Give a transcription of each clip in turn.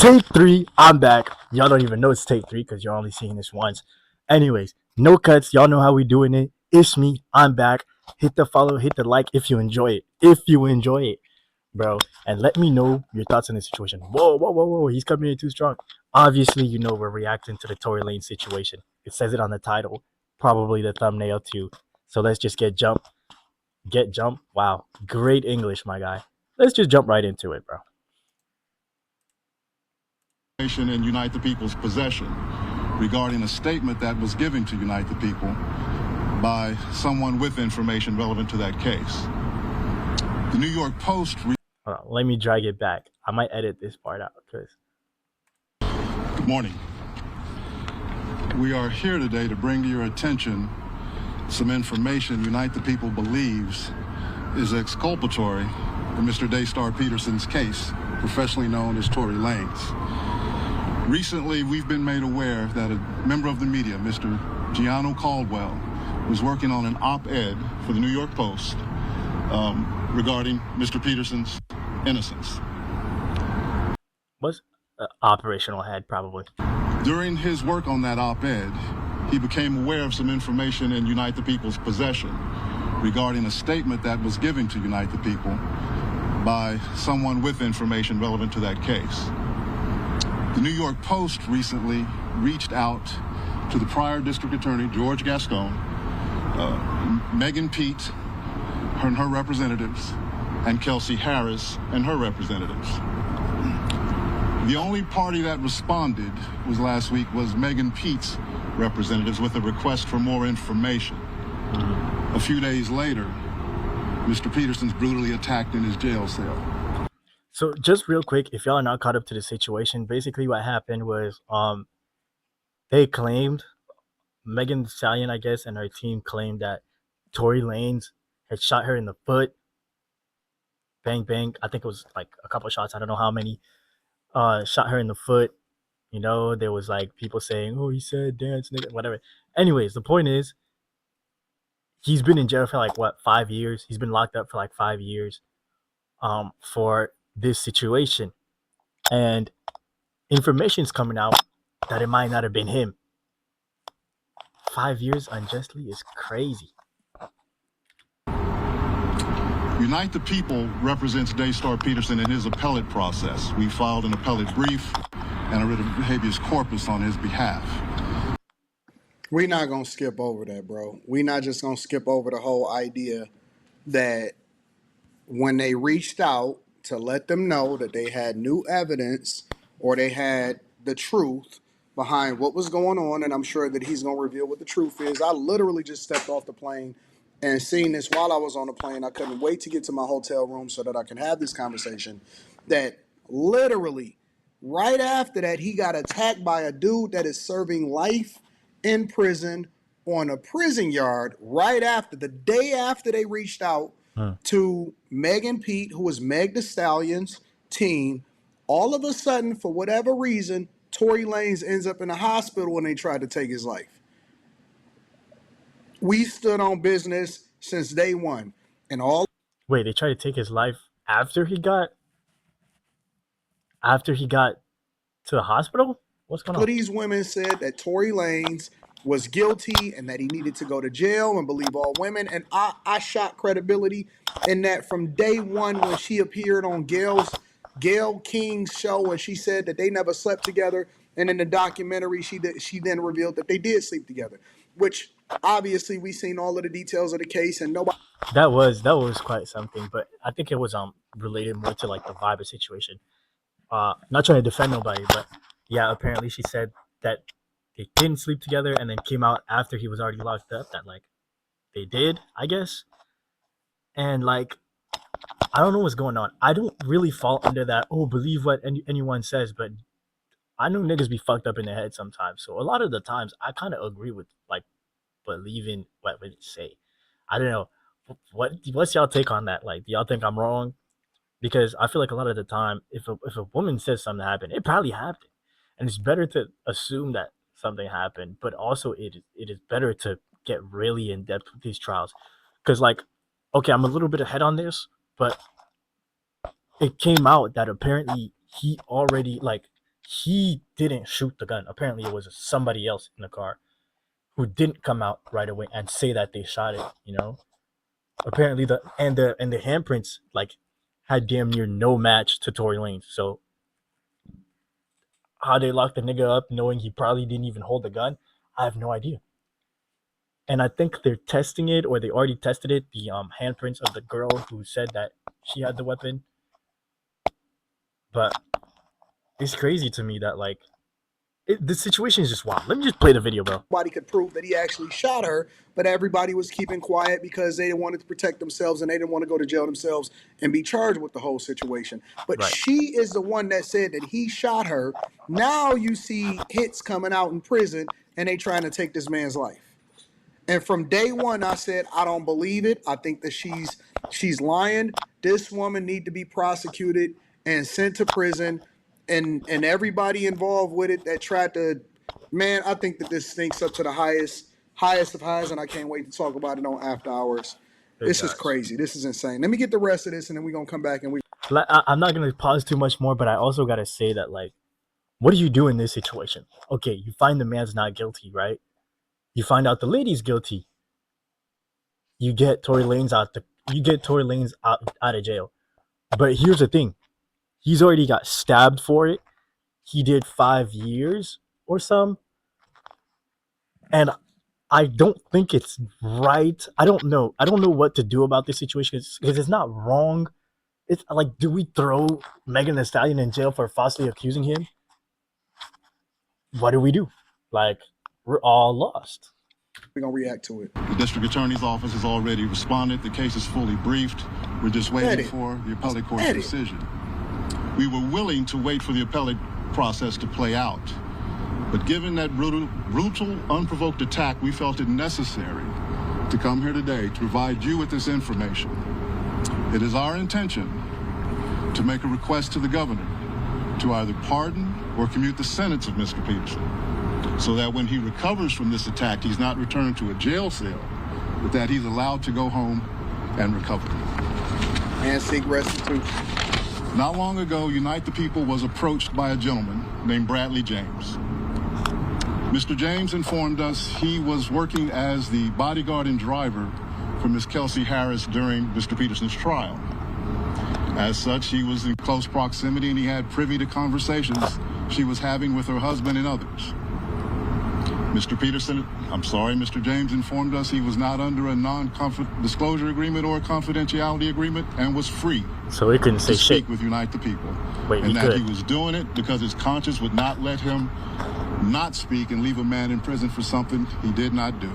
Take three. I'm back. Y'all don't even know it's take three because you're only seeing this once. Anyways, no cuts. Y'all know how we doing it. It's me. I'm back. Hit the follow. Hit the like if you enjoy it. If you enjoy it, bro. And let me know your thoughts on this situation. Whoa, whoa, whoa, whoa. He's coming in too strong. Obviously, you know we're reacting to the Tory Lane situation. It says it on the title. Probably the thumbnail too. So let's just get jump. Get jump. Wow. Great English, my guy. Let's just jump right into it, bro. In Unite the People's possession regarding a statement that was given to Unite the People by someone with information relevant to that case. The New York Post... Hold on, let me drag it back. I might edit this part out because... Good morning. We are here today to bring to your attention some information Unite the People believes is exculpatory in Mr. Daystar Peterson's case, professionally known as Tory Lanez. Recently, we've been made aware that a member of the media, Mr. Gianno Caldwell, was working on an op-ed for the New York Post regarding Mr. Peterson's innocence. Was operational head, probably. During his work on that op-ed, he became aware of some information in Unite the People's possession regarding a statement that was given to Unite the People by someone with information relevant to that case. The New York Post recently reached out to the prior district attorney, George Gascon, Megan Pete and her representatives, and Kelsey Harris and her representatives. The only party that responded last week was Megan Pete's representatives with a request for more information. A few days later, Mr. Peterson's brutally attacked in his jail cell. So just real quick, if y'all are not caught up to the situation, basically what happened was they claimed, Megan Stallion, I guess, and her team claimed that Tory Lanez had shot her in the foot. Bang, bang. I think it was like a couple shots. I don't know how many. Shot her in the foot. You know, there was like people saying, oh, he said dance, nigga, whatever. Anyways, the point is, he's been in jail for like, what, 5 years? He's been locked up for like 5 years for this situation. And information's coming out that it might not have been him. 5 years unjustly is crazy. Unite the People represents Daystar Peterson in his appellate process. We filed an appellate brief and a writ of habeas corpus on his behalf. We're not going to skip over that, bro. We're not just going to skip over the whole idea that when they reached out to let them know that they had new evidence or they had the truth behind what was going on, and I'm sure that he's going to reveal what the truth is. I literally just stepped off the plane and seen this while I was on the plane. I couldn't wait to get to my hotel room so that I can have this conversation. That literally right after that, he got attacked by a dude that is serving life in prison on a prison yard right after, the day after they reached out to Megan Pete, who was Meg Thee Stallion's team. All of a sudden, for whatever reason, Tory Lanez ends up in the hospital when they tried to take his life. We stood on business since day one. And all... Wait, they tried to take his life after he got to the hospital? What's going on? All of these women said that Tory Lanez was guilty and that he needed to go to jail and believe all women. And I shot credibility in that from day one when she appeared on Gayle King's show and she said that they never slept together. And in the documentary, she then revealed that they did sleep together, which obviously we seen all of the details of the case and nobody. That was quite something, but I think it was related more to like the vibe of situation. Not trying to defend nobody, but yeah, apparently she said that they didn't sleep together and then came out after he was already locked up that like they did, I guess. And like, I don't know what's going on. I don't really fall under that, oh, believe what anyone says, but I know niggas be fucked up in the head sometimes. So a lot of the times I kind of agree with like believing what they say. I don't know. What's y'all take on that? Like, do y'all think I'm wrong? Because I feel like a lot of the time, if a woman says something happened, it probably happened. And it's better to assume that something happened, but also it is better to get really in depth with these trials. Because like, okay, I'm a little bit ahead on this, but it came out that apparently he already, like, he didn't shoot the gun. Apparently, it was somebody else in the car who didn't come out right away and say that they shot it. Apparently the handprints like had damn near no match to Tory Lanez. So how they locked the nigga up knowing he probably didn't even hold the gun, I have no idea. And I think they're testing it, or they already tested it. The handprints of the girl who said that she had the weapon. But it's crazy to me that like the situation is just wild. Let me just play the video, bro. Nobody could prove that he actually shot her, but everybody was keeping quiet because they wanted to protect themselves and they didn't want to go to jail themselves and be charged with the whole situation. But Right. she is the one that said that he shot her. Now you see hits coming out in prison and they trying to take this man's life. And from day one, I said, I don't believe it. I think that she's lying. This woman need to be prosecuted and sent to prison. And everybody involved with it that tried to, man, I think that this stinks up to the highest of highs, and I can't wait to talk about it on After Hours. This is crazy. This is insane. Let me get the rest of this, and then we're going to come back and I'm not going to pause too much more, but I also got to say that, like, what do you do in this situation? Okay, you find the man's not guilty, right? You find out the lady's guilty. You get Tory Lanez out of jail. But here's the thing. He's already got stabbed for it. He did 5 years or some. And I don't think it's right. I don't know what to do about this situation because it's not wrong. It's like, do we throw Megan Thee Stallion in jail for falsely accusing him? What do we do? Like, we're all lost. we're going to react to it. The district attorney's office has already responded. The case is fully briefed. We're just waiting for the appellate court's decision. We were willing to wait for the appellate process to play out. But given that brutal, unprovoked attack, we felt it necessary to come here today to provide you with this information. It is our intention to make a request to the governor to either pardon or commute the sentence of Mr. Peterson, so that when he recovers from this attack, he's not returned to a jail cell, but that he's allowed to go home and recover. And seek restitution. Not long ago, Unite the People was approached by a gentleman named Bradley James. Mr. James informed us he was working as the bodyguard and driver for Miss Kelsey Harris during Mr. Peterson's trial. As such, he was in close proximity and he had privy to conversations she was having with her husband and others. Mr. James informed us he was not under a non-disclosure agreement or a confidentiality agreement and was free so he couldn't say to shit speak with Unite the People. Wait, and he that could. he was doing it because his conscience would not let him not speak and leave a man in prison for something he did not do.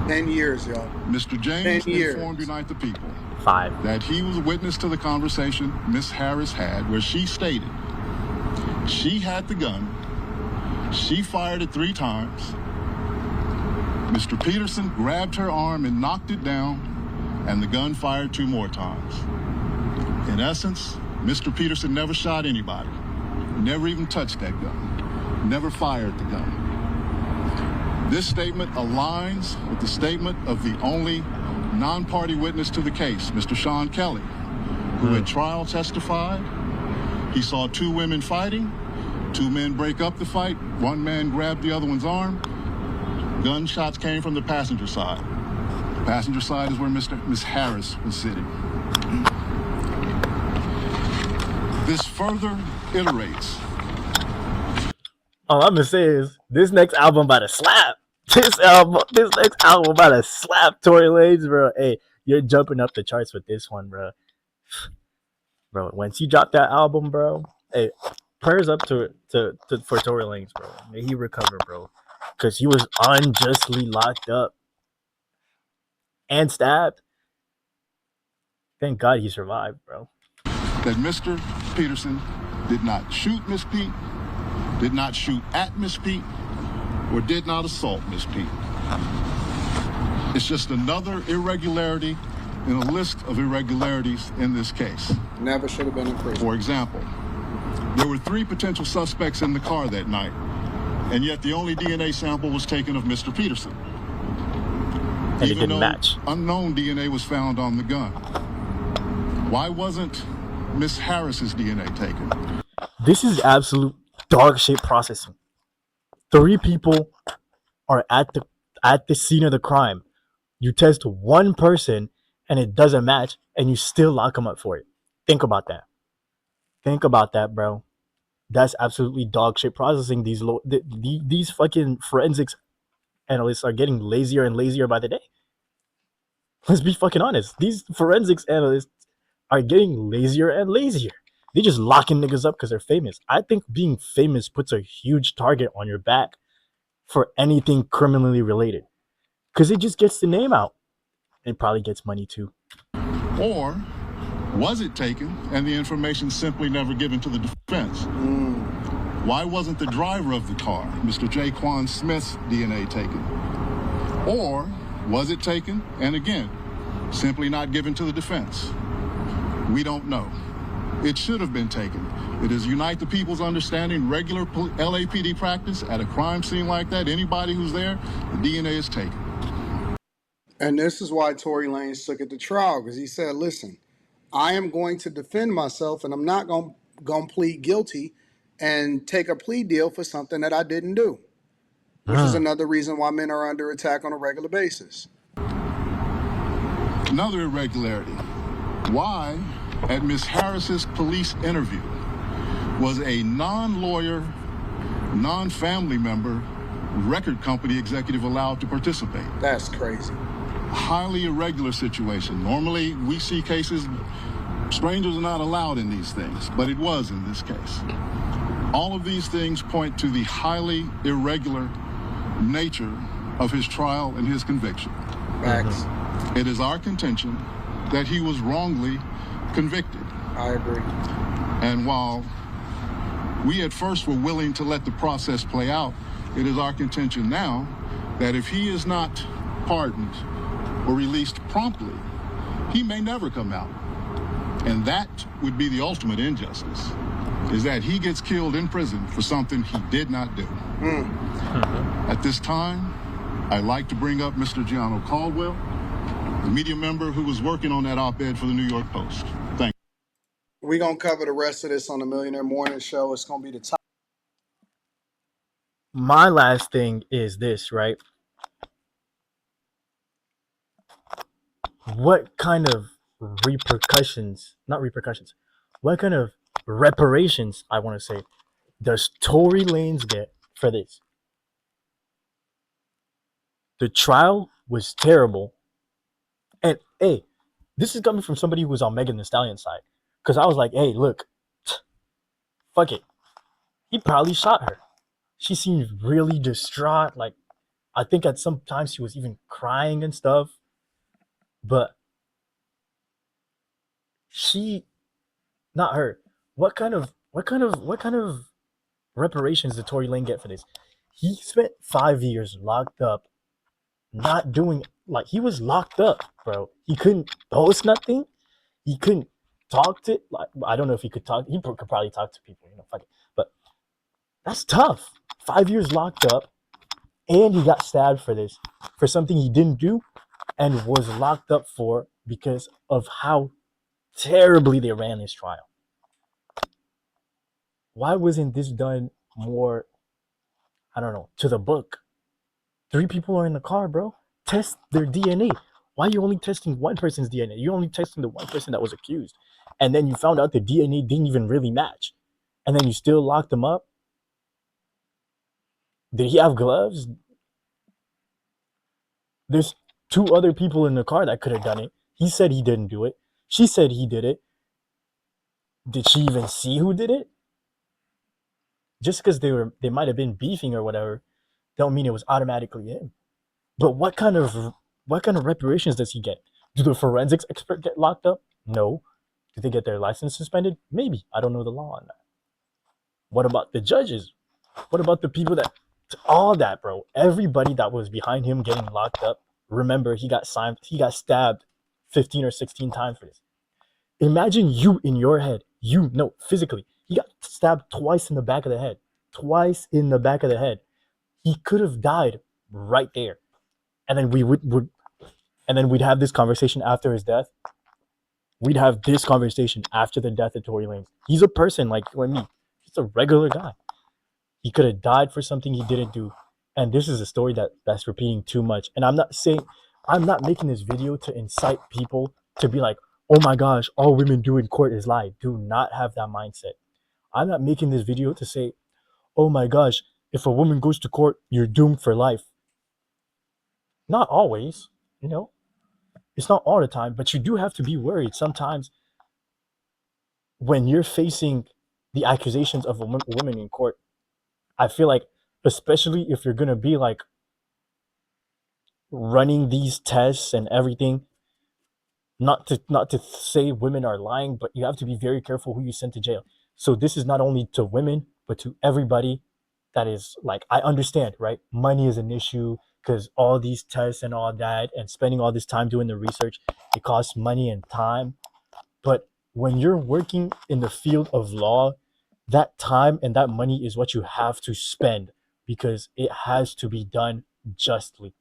10 years, y'all. Mr. James informed Unite the People 5 that he was a witness to the conversation Miss Harris had where she stated she had the gun, she fired it 3 times, Mr. Peterson grabbed her arm and knocked it down, and the gun fired 2 more times. In essence, Mr. Peterson never shot anybody, never even touched that gun, never fired the gun. This statement aligns with the statement of the only non-party witness to the case, Mr. Sean Kelly, who at trial testified he saw 2 women fighting, 2 men break up the fight, 1 man grabbed the other one's arm. Gunshots came from the passenger side. The passenger side is where Miss Harris was sitting. This further iterates. All I'm gonna say is this next album about to slap. This next album about to slap Tory Lanez, bro. Hey, you're jumping up the charts with this one, bro. Bro, once you drop that album, bro, hey, prayers up for Tory Lanez, bro. May he recover, bro, because he was unjustly locked up and stabbed. Thank God he survived, bro. That Mr. Peterson did not shoot Miss Pete, did not shoot at Miss Pete, or did not assault Miss Pete. It's just another irregularity in a list of irregularities in this case. Never should have been in prison. For example, there were 3 potential suspects in the car that night, and yet the only DNA sample was taken of Mr. Peterson. And it didn't match. Unknown DNA was found on the gun. Why wasn't Miss Harris's DNA taken? This is absolute dog shit processing. 3 people are at the scene of the crime. You test one person and it doesn't match, and you still lock them up for it. Think about that. Think about that, bro. That's absolutely dog shit processing. These fucking forensics analysts are getting lazier and lazier by the day. Let's be fucking honest. These forensics analysts are getting lazier and lazier. They just locking niggas up because they're famous. I think being famous puts a huge target on your back for anything criminally related because it just gets the name out. It probably gets money too. Or was it taken and the information simply never given to the defense? Why wasn't the driver of the car, Mr. Jaquan Smith's DNA taken? Or was it taken and again, simply not given to the defense? We don't know. It should have been taken. It is Unite the People's understanding, regular LAPD practice at a crime scene like that, anybody who's there, the DNA is taken. And this is why Tory Lanez took it to trial, because he said, listen, I am going to defend myself and I'm not going to plead guilty and take a plea deal for something that I didn't do, which is another reason why men are under attack on a regular basis. Another irregularity. Why, at Ms. Harris's police interview, was a non-lawyer, non-family member record company executive allowed to participate? That's crazy. Highly irregular situation. Normally, we see cases, strangers are not allowed in these things, but it was in this case. All of these things point to the highly irregular nature of his trial and his conviction. Facts. It is our contention that he was wrongly convicted. I agree. And while we at first were willing to let the process play out, it is our contention now that if he is not pardoned or released promptly, he may never come out. And that would be the ultimate injustice, is that he gets killed in prison for something he did not do. At this time, I'd like to bring up Mr. Gianno Caldwell, the media member who was working on that op-ed for the New York Post. Thank you. We're going to cover the rest of this on the Millionaire Morning Show. It's going to be the top. My last thing is this, right? What kind of what kind of reparations, I want to say, does Tory Lanez get for this? The trial was terrible. And hey, this is coming from somebody who was on Megan Thee Stallion side. Because I was like, hey, look, fuck it. He probably shot her. She seemed really distraught. Like, I think at some times she was even crying and stuff. But not her. What kind of reparations did Tory Lane get for this? He spent 5 years locked up, not doing, like, he was locked up, bro. He couldn't post nothing. He couldn't talk to, like, I don't know if he could talk. He could probably talk to people, fuck it. But that's tough. 5 years locked up, and he got stabbed for this, for something he didn't do, and was locked up for because of how terribly they ran this trial. Why wasn't this done more, I don't know, to the book? 3 people are in the car, bro. Test their DNA. Why are you only testing one person's DNA? You're only testing the one person that was accused. And then you found out the DNA didn't even really match. And then you still locked them up? Did he have gloves? There's 2 other people in the car that could have done it. He said he didn't do it. She said he did it. Did she even see who did it? Just because they might have been beefing or whatever, don't mean it was automatically him. But what kind of reparations does he get? Do the forensics expert get locked up? No. Do they get their license suspended? Maybe. I don't know the law on that. What about the judges? What about the people that, all that, bro? Everybody that was behind him getting locked up. Remember, he got stabbed 15 or 16 times for this. Imagine you in your head, physically. He got stabbed twice in the back of the head. Twice in the back of the head. He could have died right there. And then we'd have this conversation after his death. We'd have this conversation after the death of Tory Lanez. He's a person like me. He's a regular guy. He could have died for something he didn't do. And this is a story that's repeating too much. And I'm not making this video to incite people to be like, oh my gosh, all women do in court is lie. Do not have that mindset. I'm not making this video to say, oh my gosh, if a woman goes to court, you're doomed for life. Not always, you know, it's not all the time, but you do have to be worried sometimes when you're facing the accusations of a woman in court. I feel like, especially if you're going to be like running these tests and everything, not to say women are lying, but you have to be very careful who you send to jail. So this is not only to women, but to everybody that is like, I understand, right? Money is an issue because all these tests and all that and spending all this time doing the research, it costs money and time. But when you're working in the field of law, that time and that money is what you have to spend because it has to be done justly.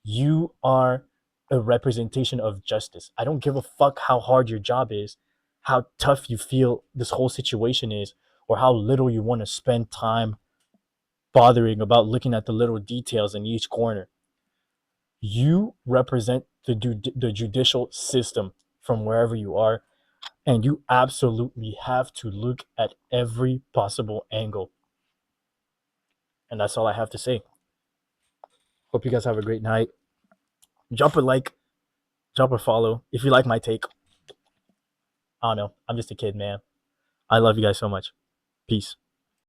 You are a representation of justice. I don't give a fuck how hard your job is, how tough you feel this whole situation is, or how little you want to spend time bothering about looking at the little details in each corner. You represent the judicial system from wherever you are, and you absolutely have to look at every possible angle. And that's all I have to say. Hope you guys have a great night. Drop a like, drop a follow if you like my take. I don't know. I'm just a kid, man. I love you guys so much. Peace.